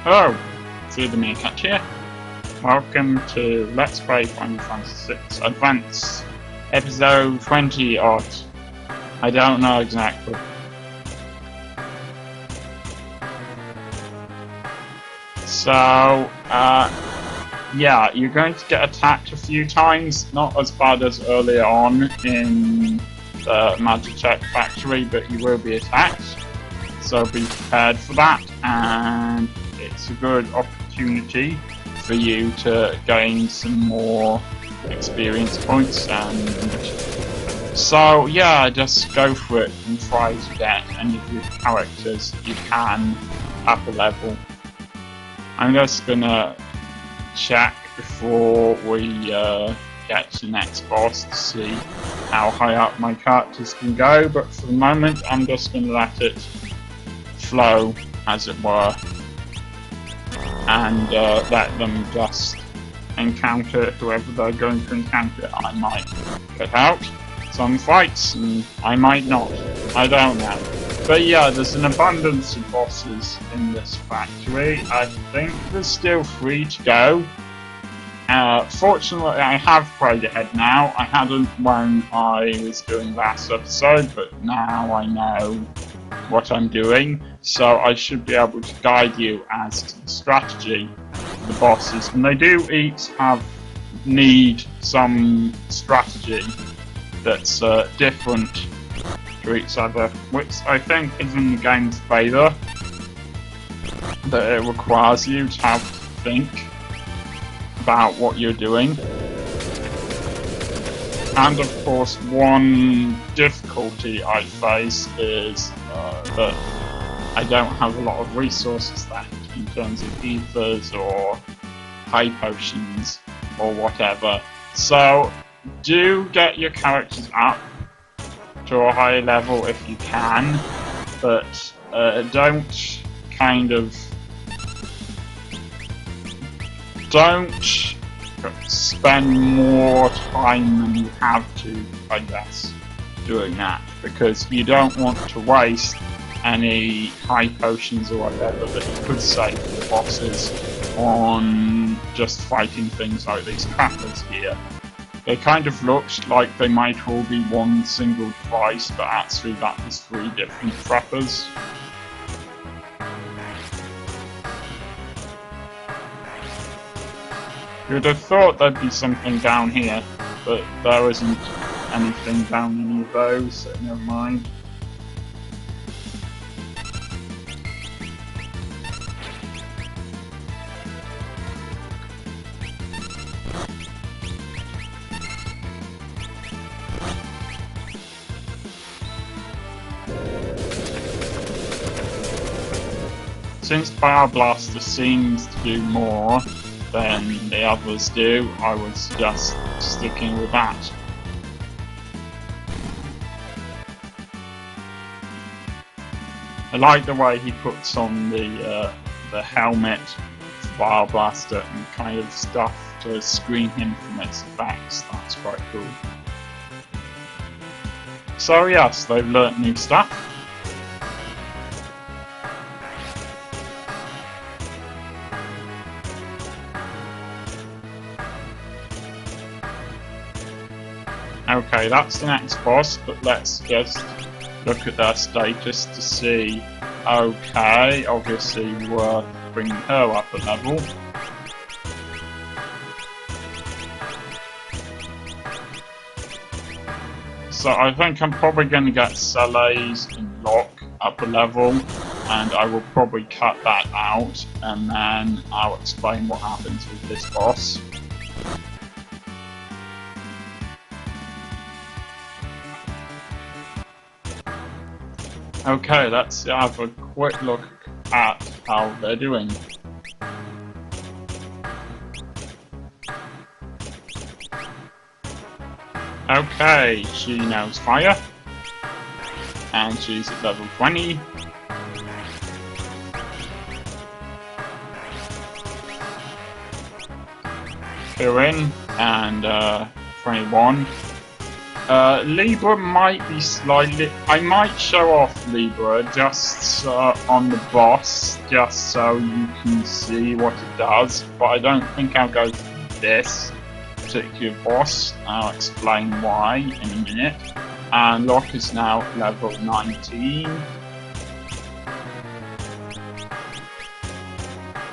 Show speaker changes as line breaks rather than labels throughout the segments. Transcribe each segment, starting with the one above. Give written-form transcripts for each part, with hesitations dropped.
Hello, it's the Meerkat here. Welcome to Let's Play Final Fantasy VI Advance, episode 20 odd. I don't know exactly. So, yeah, you're going to get attacked a few times, not as bad as earlier on in the Magic Factory, but you will be attacked. So be prepared for that, and it's a good opportunity for you to gain some more experience points. And so yeah, just go for it and try to get any of your characters you can up a level. I'm just gonna check before we get to the next boss to see how high up my characters can go, but for the moment I'm just gonna let it flow, as it were, and let them just encounter whoever they're going to encounter. I might get out some fights, and I might not. I don't know. But yeah, there's an abundance of bosses in this factory. I think there's still 3 to go. Fortunately, I have played ahead now. I hadn't when I was doing last episode, but now I know what I'm doing, so I should be able to guide you as to the strategy of the bosses. And they do each need some strategy that's different to each other, which I think is in the game's favour, that it requires you to have to think about what you're doing. And of course, one difficulty I face is that I don't have a lot of resources left in terms of ethers or high potions or whatever. So do get your characters up to a higher level if you can, but don't spend more time than you have to, I guess, doing that, because you don't want to waste any high potions or whatever that you could save for the bosses on just fighting things like these trappers here. They kind of looked like they might all be one single device, but actually that was 3 different trappers. You'd have thought there'd be something down here, but there isn't anything down any of those, so never mind. Since Power Blaster seems to do more than the others do, I was just sticking with that. I like the way he puts on the helmet for Power Blaster and kind of stuff to screen him from its effects. That's quite cool. So yes, they've learnt new stuff. Okay, that's the next boss, but let's just look at their status to see. Okay, obviously we're bringing her up a level. So I think I'm probably going to get Saleh's and Locke up a level, and I will probably cut that out, and then I'll explain what happens with this boss. Okay, let's have a quick look at how they're doing. Okay, she knows fire, and she's at level 20. Kirin and 21. Libra might be slightly... I might show off Libra just on the boss, just so you can see what it does, but I don't think I'll go for this particular boss. I'll explain why in a minute. And Locke is now level 19.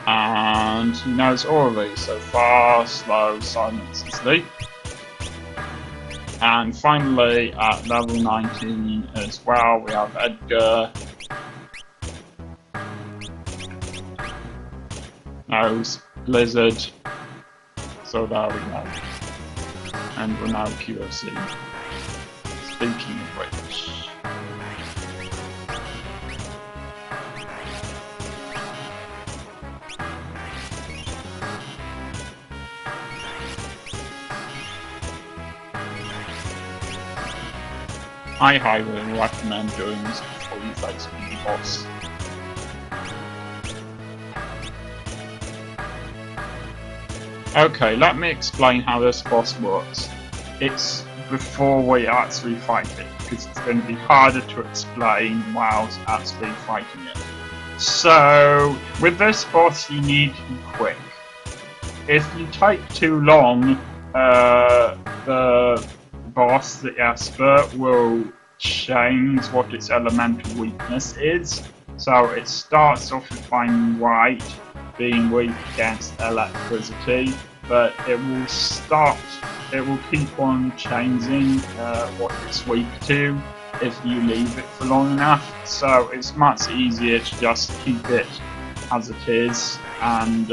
And he knows all of these so far: slow, silence, and sleep. And finally, at level 19 as well, we have Edgar. Knows Blizzard. So there we go. And we're now QOC. Speaking of which. I highly recommend doing this before you face the boss. Okay, let me explain how this boss works. It's before we actually fight it, because it's going to be harder to explain whilst actually fighting it. So, with this boss you need to be quick. If you take too long, the boss, the Esper, will change what its elemental weakness is. So it starts off with finding white, being weak against electricity, but it will keep on changing what it's weak to if you leave it for long enough. So it's much easier to just keep it as it is, and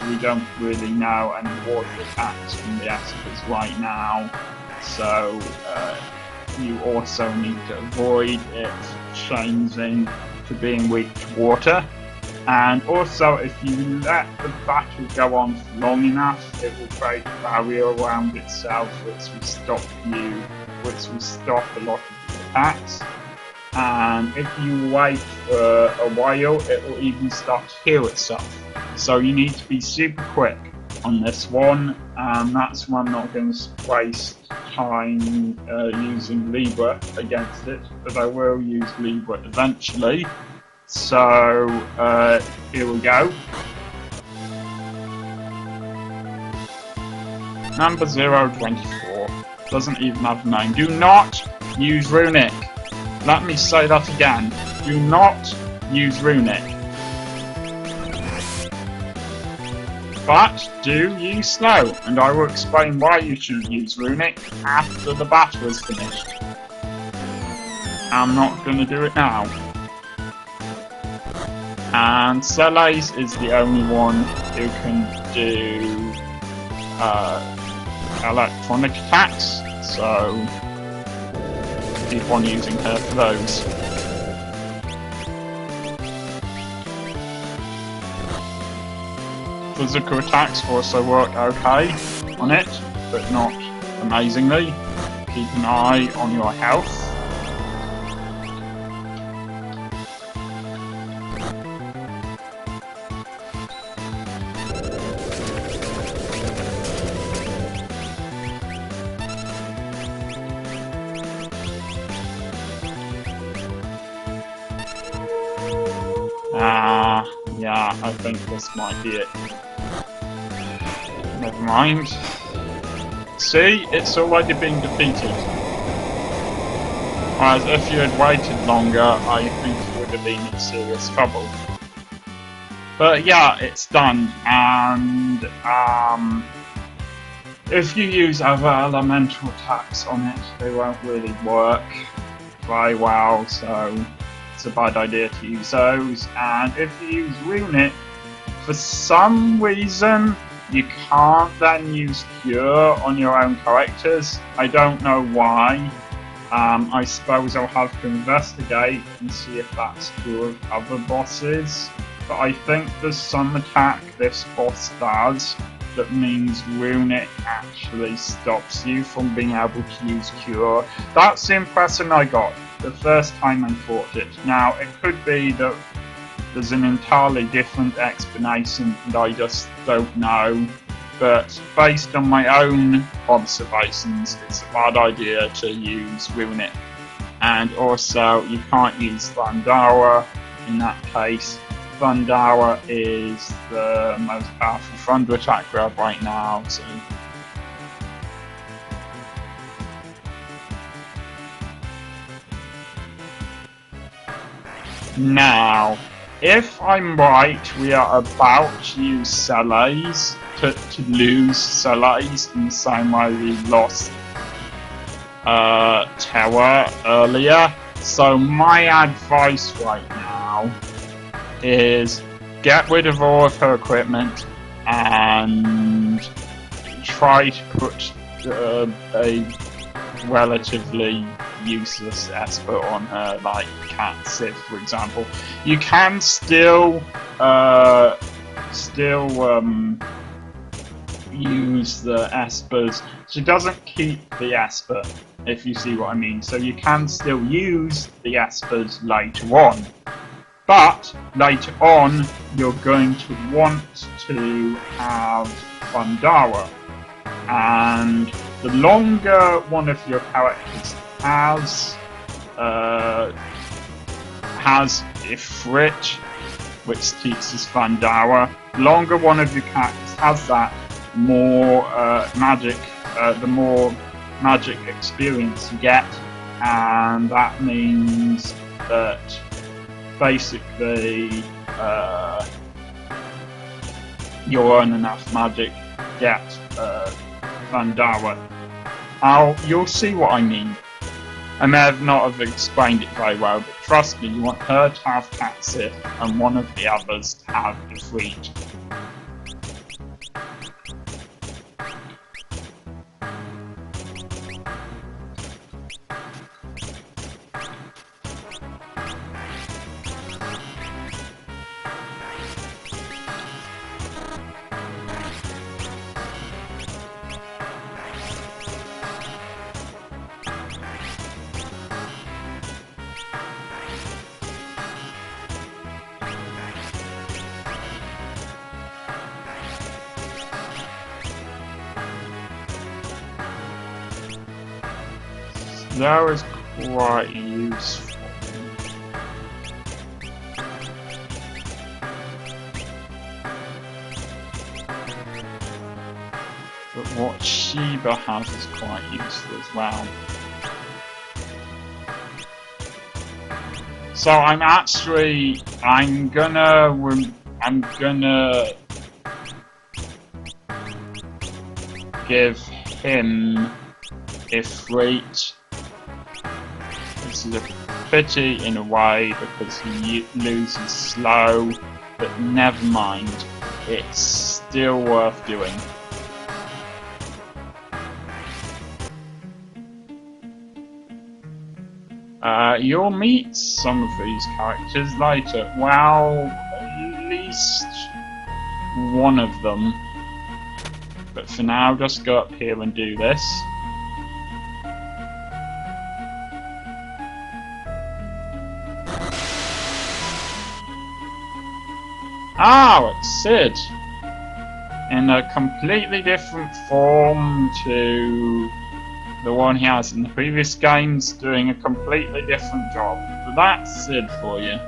we don't really know any water attacks from the Espers right now. So you also need to avoid it changing to being weak to water. And also, if you let the battle go on for long enough, it will create a barrier around itself, which will stop a lot of the attacks. And if you wait for a while, it will even start to heal itself. So you need to be super quick on this one, and that's why I'm not going to waste time using Libra against it, but I will use Libra eventually. So here we go. Number 024 doesn't even have a name. Do not use Runic. Let me say that again. Do not use Runic. But do use Snow, and I will explain why you should use Runic after the battle is finished. I'm not going to do it now. And Celes is the only one who can do electronic attacks, so keep on using her for those. Physical attacks also work okay on it, but not amazingly. Keep an eye on your health. Yeah, I think this might be it. Never mind. See, it's already been defeated. Whereas if you had waited longer, I think you would have been in serious trouble. But yeah, it's done, and if you use other elemental attacks on it, they won't really work very well, so it's a bad idea to use those. And if you use Runic, for some reason you can't then use Cure on your own characters. I don't know why. I suppose I'll have to investigate and see if that's true of other bosses. But I think there's some attack this boss does that means Runic actually stops you from being able to use Cure. That's the impression I got the first time I fought it. Now, it could be that there's an entirely different explanation and I just don't know, but based on my own observations, it's a bad idea to use Ruin It. And also, you can't use Thundour in that case. Thundour is the most powerful thunder attack grab right now, so. Now, if I'm right, we are about to use Selays to lose Selays in the same way we lost Terror earlier. So my advice right now is get rid of all of her equipment and try to put a relatively useless Esper on her, like Cat Sith, for example. You can still use the Espers. She doesn't keep the Esper, if you see what I mean. So you can still use the Espers later on. But later on, you're going to want to have Thundour. And the longer one of your characters has Ifrit, which teaches Thundour, the longer one of your characters has that, the more magic experience you get, and that means that basically you'll earn enough magic to get Thundour. You'll see what I mean. I may have not have explained it very well, but trust me, you want her to have Cat Sith and one of the others to have Ifrit. That was quite useful. But what Sheba has is quite useful as well. So I'm gonna give him Ifrit. This is a pity in a way because he loses slow, but never mind, it's still worth doing. You'll meet some of these characters later. Well, at least one of them. But for now, just go up here and do this. Oh, it's Sid! In a completely different form to the one he has in the previous games, doing a completely different job. So that's Sid for you.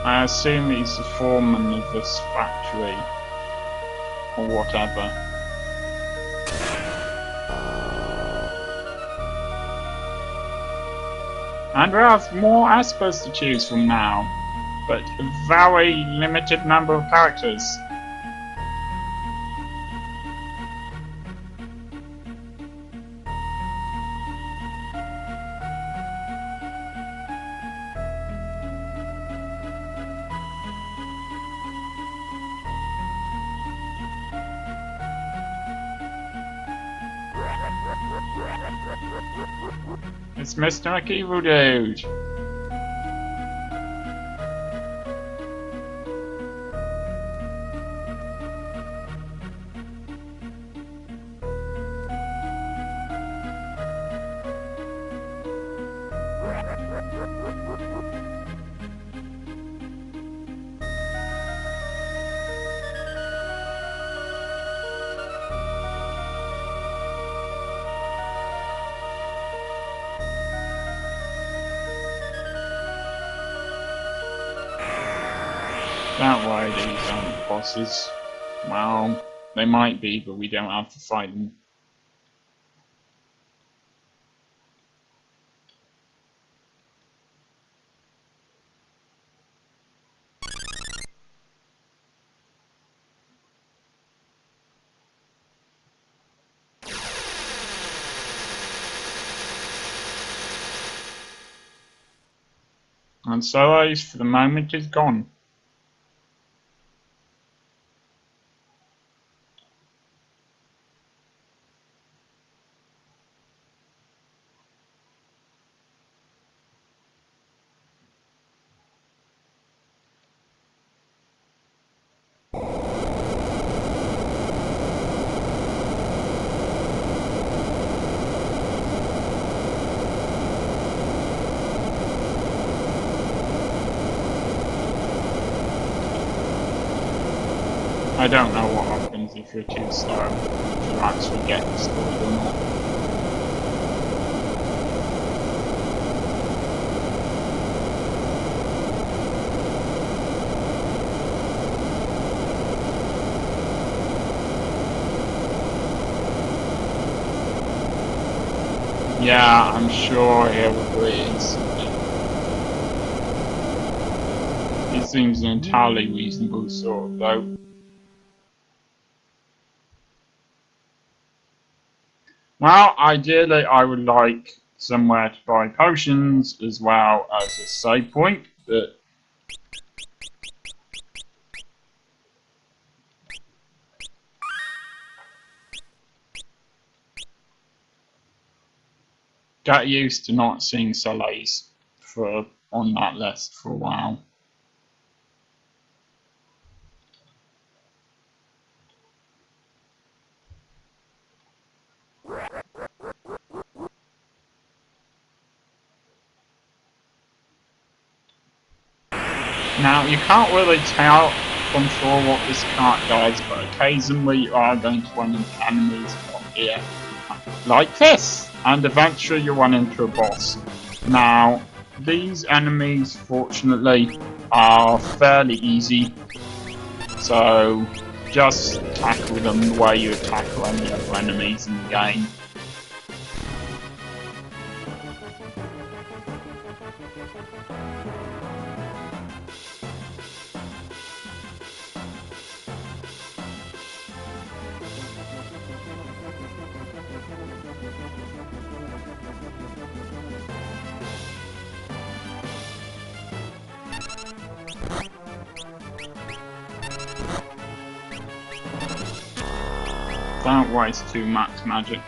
I assume he's the foreman of this factory, or whatever. And we have more Espers to choose from now, but a very limited number of characters. It's Mr. McEvil Dude. Don't worry, these aren't bosses. Well, they might be, but we don't have to fight them. And Solos, for the moment, is gone. I don't know what happens if you're too slow, if you actually get destroyed or not. Yeah, I'm sure he'll agree instantly. He seems an entirely reasonable sort, though. Well, ideally I would like somewhere to buy potions as well as a save point, but get used to not seeing Soleils on that list for a while. Now, you can't really tell from sure what this cart does, but occasionally you are going to run into enemies from here, like this, and eventually you run into a boss. Now, these enemies, fortunately, are fairly easy, so just tackle them the way you would tackle any other enemies in the game. Don't waste too much magic.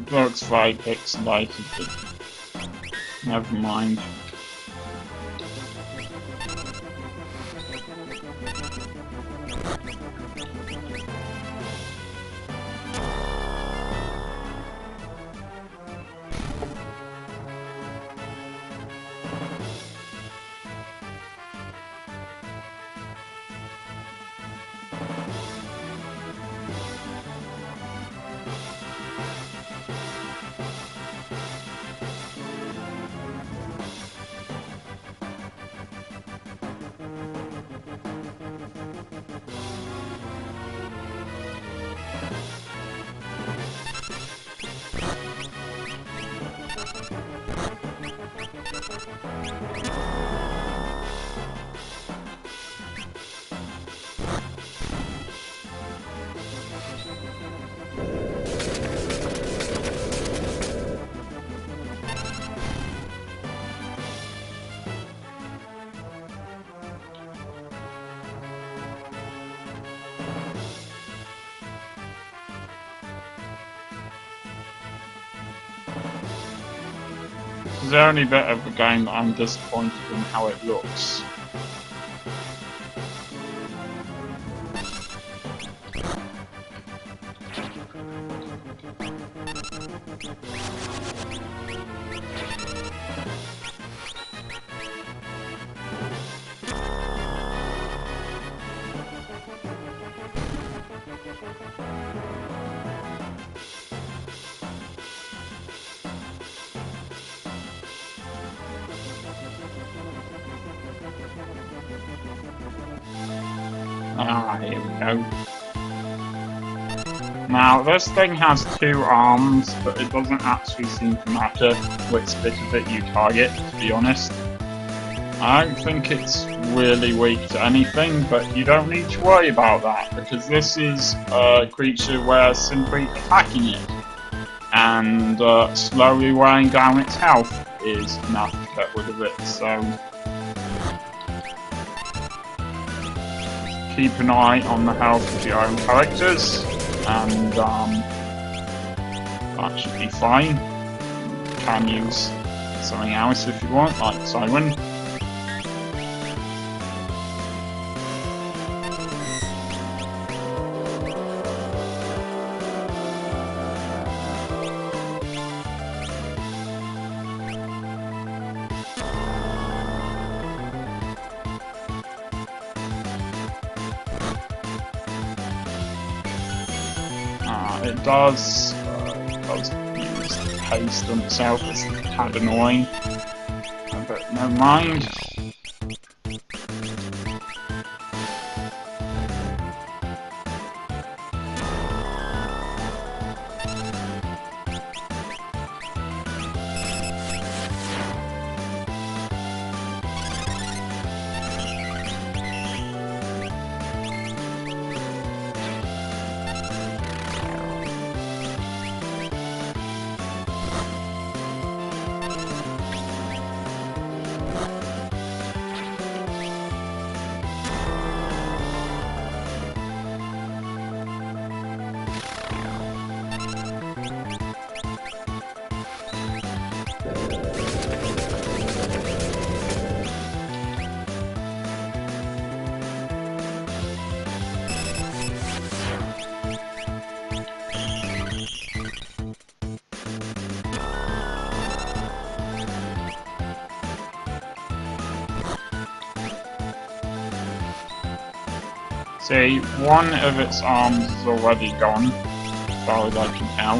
Looks very pixelated, but never mind. It's the only bit of the game that I'm disappointed in how it looks. Ah, here we go. Now, this thing has 2 arms, but it doesn't actually seem to matter which bit of it you target, to be honest. I don't think it's really weak to anything, but you don't need to worry about that, because this is a creature where simply attacking it and slowly wearing down its health is enough to get rid of it, so keep an eye on the health of your own characters, and that should be fine. You can use something else if you want, like Siren. It does use haste on itself, it's kind of annoying, but never mind. See, one of its arms is already gone, as far as I can tell.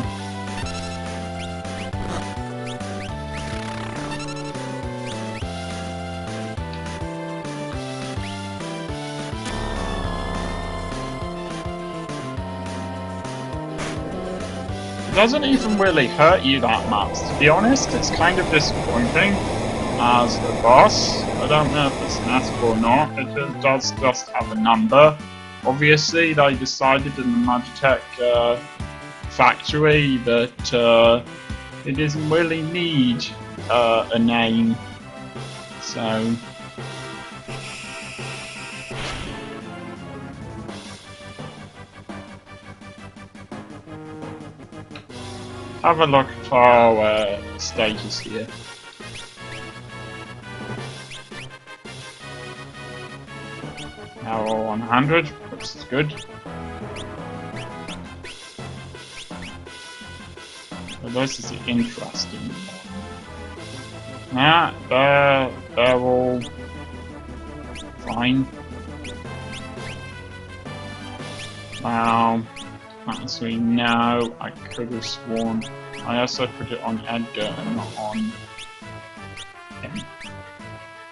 It doesn't even really hurt you that much, to be honest. It's kind of disappointing as a boss. I don't know if it's an ask or not. It does just have a number. Obviously, they decided in the Magitech factory that it doesn't really need a name, so have a look at our status here. Now we're 100, which is good. So this is the interesting one. Yeah, they're all fine. Actually, no, I could have sworn. I also put it on Edgar and not on him.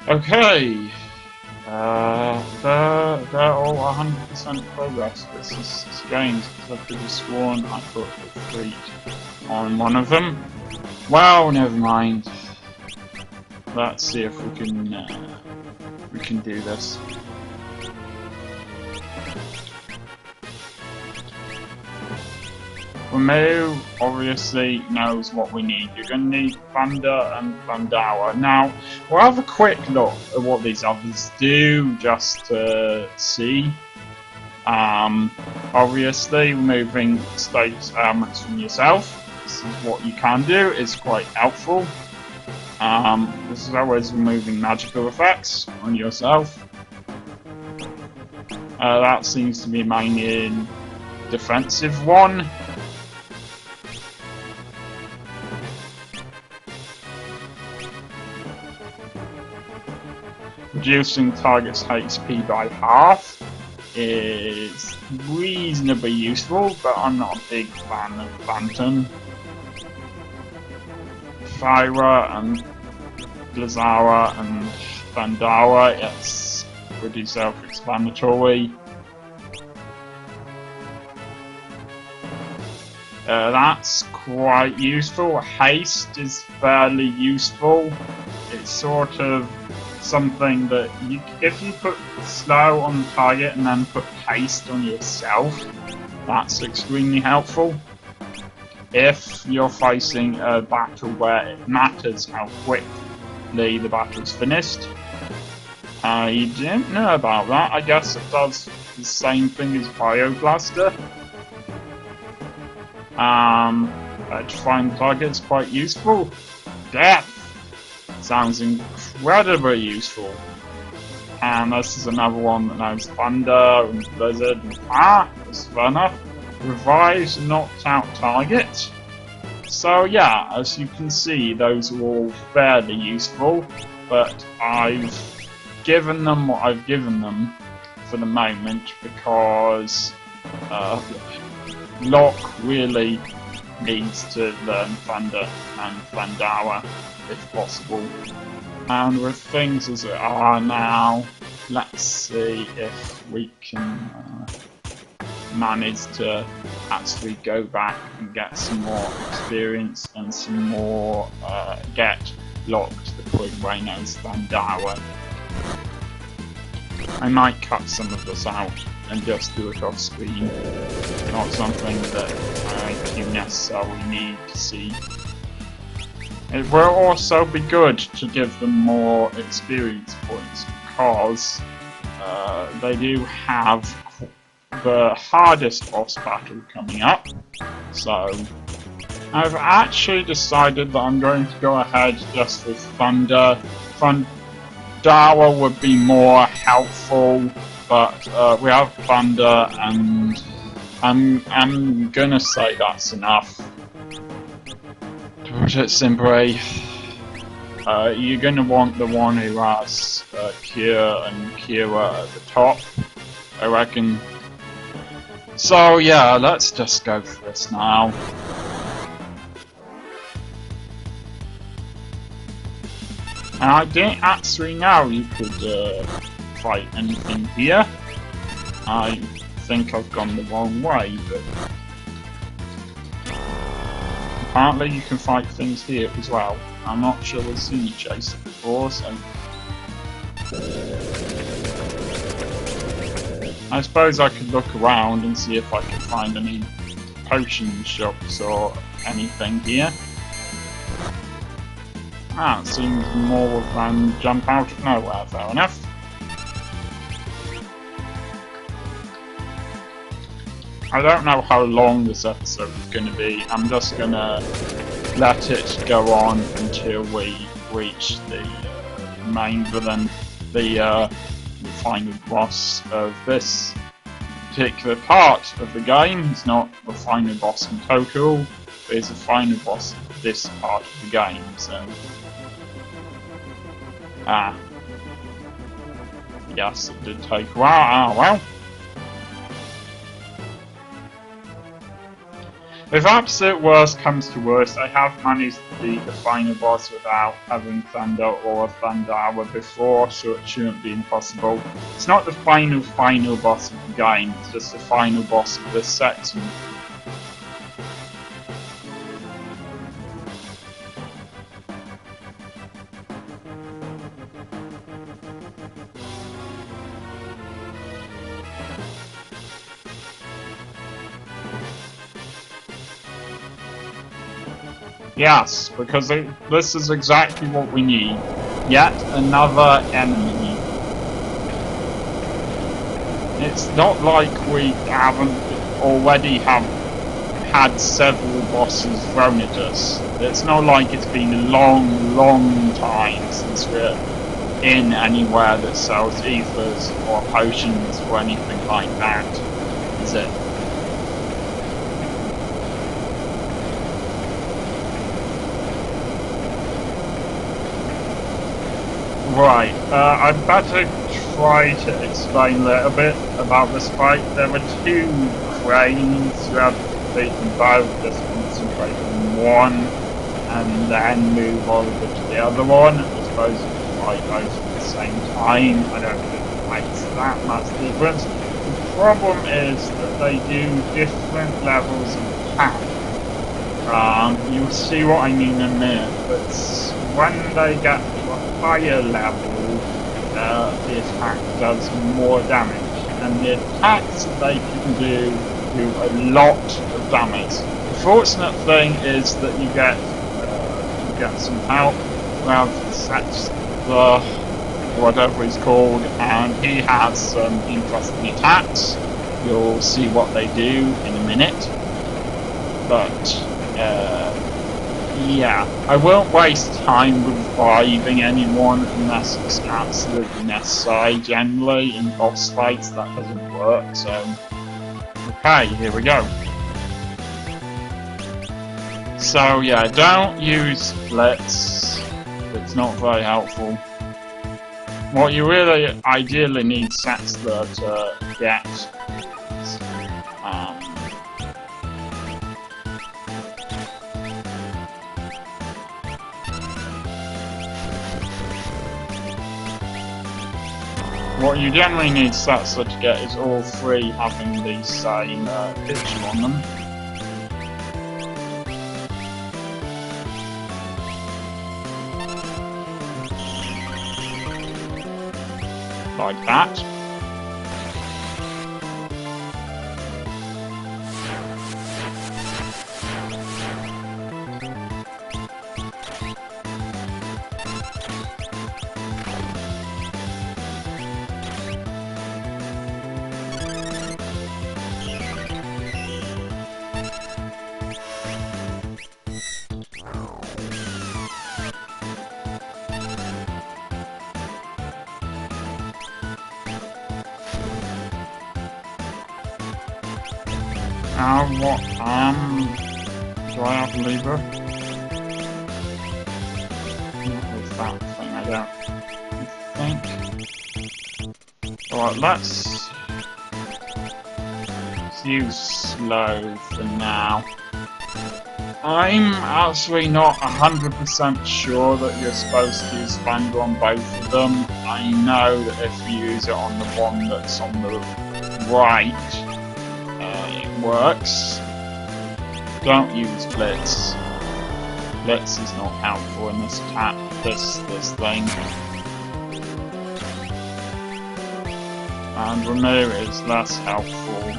Okay. They're all 100% progress. This is strange because I could have sworn I put a 3 on one of them. Well, never mind. Let's see if we can do this. Romeo obviously knows what we need. You're going to need Thunder and Thundour. Now, we'll have a quick look at what these others do, just to see. Obviously, removing status elements from yourself. This is what you can do. It's quite helpful. This is always removing magical effects on yourself. That seems to be my main defensive one. reducing target's HP by half is reasonably useful, but I'm not a big fan of Phantom. Thyra and Blizzawa and Thundara, it's pretty self-explanatory. That's quite useful. Haste is fairly useful. It's sort of something that if you put slow on the target and then put haste on yourself, that's extremely helpful. If you're facing a battle where it matters how quickly the battle's finished. I didn't know about that. I guess it does the same thing as Bioblaster. To find targets quite useful. Death sounds incredibly useful. And this is another one that knows Thunder and Blizzard and that's fair enough. Revives knocked out target. So yeah, as you can see, those are all fairly useful, but I've given them what I've given them for the moment because Locke really needs to learn Thunder and Thundara if possible. And with things as they are now, let's see if we can manage to actually go back and get some more experience and some more get Locke to the point where he knows Thundara. I might cut some of this out and just do it off screen. Not something that you necessarily need to see. It will also be good to give them more experience points because they do have the hardest boss battle coming up. So I've actually decided that I'm going to go ahead just with Thunder. Thundara would be more helpful, but we have Thunder, and I'm gonna say that's enough. To put it simply, you're gonna want the one who has Cure and Kira at the top, I reckon. So yeah, let's just go for this now. And I didn't actually know you could fight anything here. I think I've gone the wrong way, but apparently you can fight things here as well. I'm not sure we've seen you chase it before, so I suppose I could look around and see if I could find any potion shops or anything here. It seems more than jump out of nowhere, fair enough. I don't know how long this episode is going to be. I'm just going to let it go on until we reach the main villain, the final boss of this particular part of the game. It's not the final boss in total, but it's the final boss of this part of the game, so yes, it did take a while. Well. If absolute worst comes to worst, I have managed to beat the final boss without having Thunder or Thundara before, so it shouldn't be impossible. It's not the final boss of the game, it's just the final boss of this section. Yes, because this is exactly what we need. Yet another enemy. It's not like we haven't already had several bosses thrown at us. It's not like it's been a long time since we're in anywhere that sells ethers or potions or anything like that, is it? Right, I'd better try to explain a little bit about this fight. There were two cranes, you have to defeat them both, just concentrate on one, and then move over to the other one. I suppose you can fight both at the same time. I don't think it makes that much difference. The problem is that they do different levels of attack. You'll see what I mean in a minute, but when they get to a higher level, the attack does more damage, and the attacks that they can do a lot of damage. The fortunate thing is that you get some help. Well, that's the whatever he's called, and he has some interesting attacks. You'll see what they do in a minute, but yeah, I won't waste time reviving anyone unless it's absolutely necessary. Generally, in boss fights, that doesn't work, so... Okay, here we go. So yeah, don't use Blitz. It's not very helpful. What you really ideally need Saxler to get what you generally need Saxler to get is all three having the same picture on them. Like that. What, do I have a lever? What is that thing? I don't think. Alright, let's use slow for now. I'm actually not 100% sure that you're supposed to use Fender on both of them. I know that if you use it on the one that's on the right, works. Don't use Blitz. Blitz is not helpful in this attack. This thing. And Remove is less helpful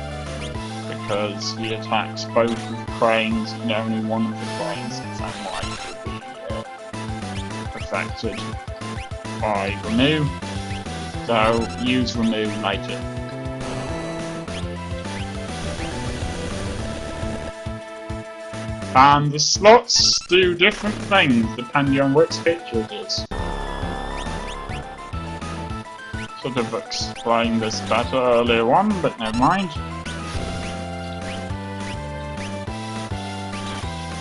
because he attacks both of the cranes and only one of the cranes is unlikely to be affected by Remove. So use Remove later. And the slots do different things depending on which picture it is. Should have explained this better earlier on, but never mind.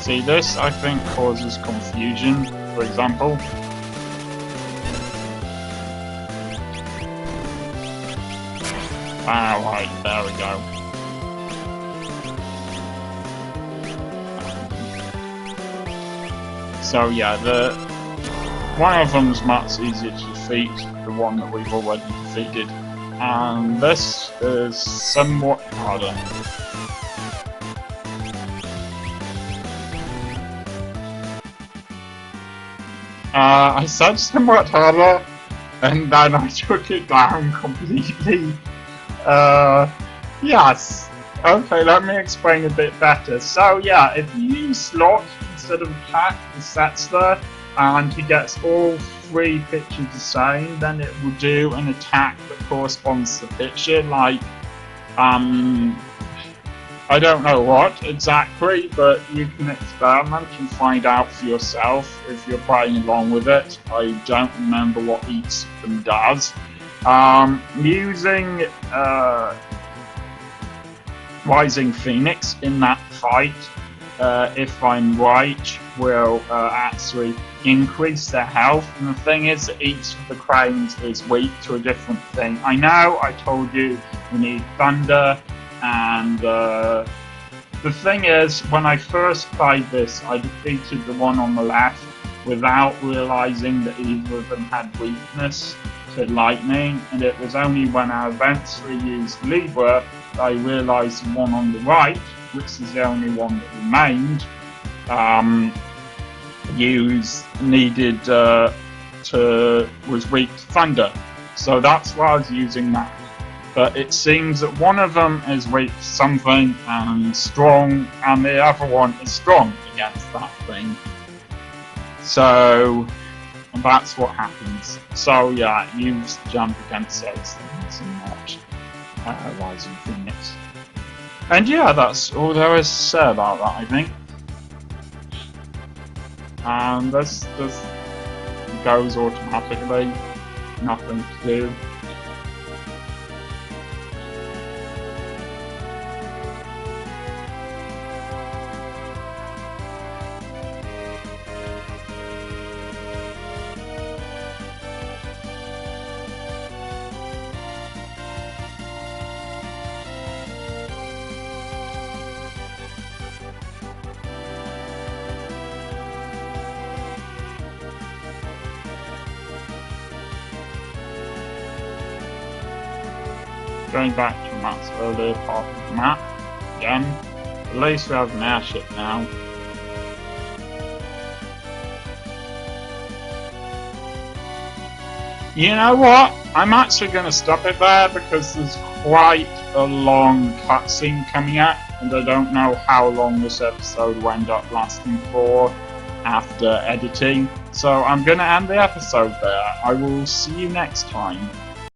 See, this I think causes confusion, for example. Right, there we go. So yeah, one of them's much easier to defeat, the one that we've already defeated, and this is somewhat harder. I said somewhat harder, and then I took it down completely. Yes. Okay, let me explain a bit better. So yeah, if you use slot instead of attack, the Saxler, and he gets all three pictures the same, then it will do an attack that corresponds to the picture, like, I don't know what exactly, but you can experiment and find out for yourself if you're playing along with it. I don't remember what each of them does. Using Rising Phoenix in that fight, if I'm right, will actually increase their health, and the thing is that each of the cranes is weak to a different thing. I know I told you we need thunder, and the thing is, when I first played this, I defeated the one on the left without realizing that either of them had weakness to lightning, and it was only when I eventually used Libra that I realized the one on the right, which is the only one that remained, was weak to thunder. So that's why I was using that. But it seems that one of them is weak to something and strong, and the other one is strong against that thing. So that's what happens. So yeah, use jump against those things and not Rising Phoenix. And yeah, that's all there is to say about that, I think. And this goes automatically, nothing to do. Going back to Matt's earlier part of the map, again, at least we have an airship now. You know what? I'm actually going to stop it there because there's quite a long cutscene coming up, and I don't know how long this episode will end up lasting for after editing. So I'm going to end the episode there. I will see you next time.